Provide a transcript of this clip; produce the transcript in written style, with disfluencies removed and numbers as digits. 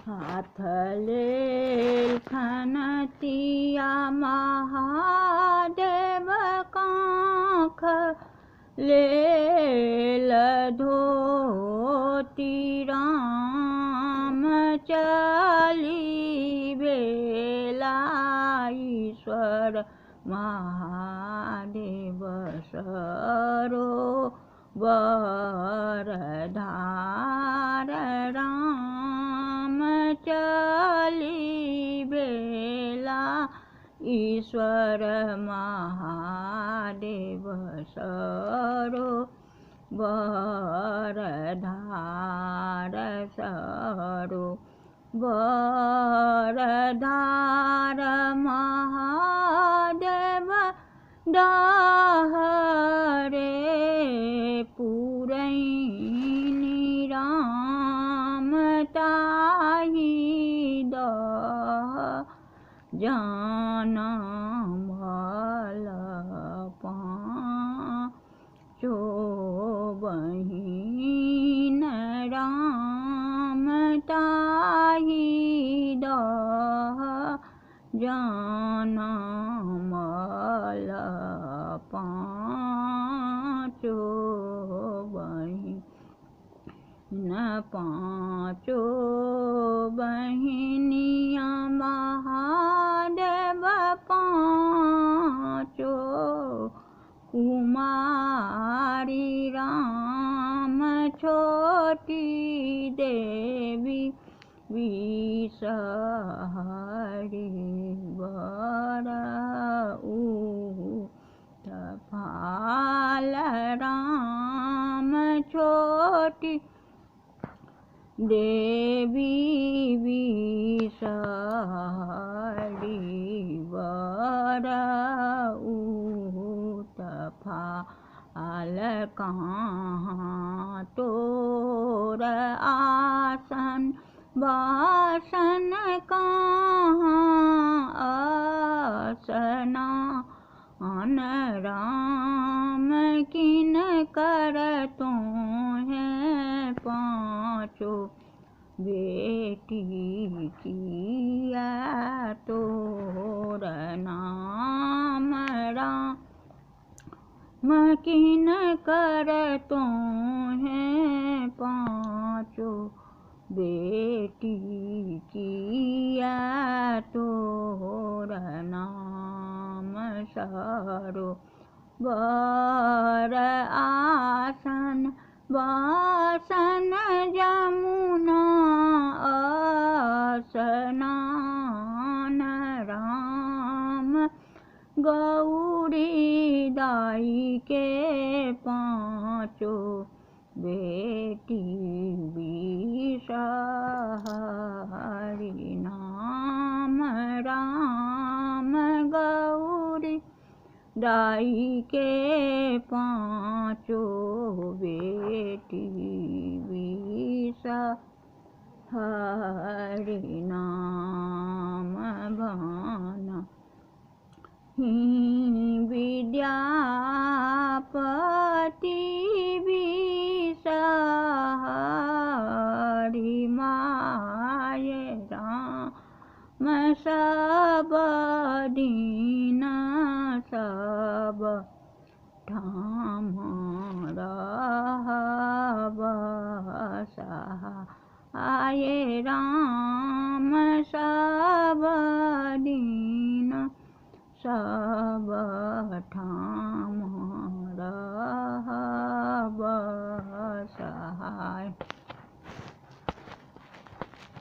हाथ लेल खनतिया महादेव कांख लेल धोती राम चली बेला ईश्वर महादेव सरोवरधार राम चली बेला ईश्वर महादेव सरोवरधार सरोवरधार महादेव डहरे पुरैनी राम ताहि दह जनमल पाँचो बहिन राम ताहि दह जनमल पाँचो बहिन पाँचो बहिनिया महादेव पाँचो कुमारी राम छोटी देवी विषहरि वर उत्पल राम छोटी देवी विषहरि वर उत्पल कहाँ तोर आसन वासन कहाँ आसनान राम किन कर तुम्हें पाँचो बेटी किया तोर नाम राम किन कर तुम्हें पाँचो बेटी किया तोर नाम सरोवर आसन वासन जमुना स्नान राम गौरी दाई के पाँचो बेटी विषहरि नाम राम गौरी दाई के पाँचो बेटी विषहरि नाम भाना विद्यापति विषहरि माय राम सब दीन सब ठाम रहब सहाय राम सब दीन सब ठाम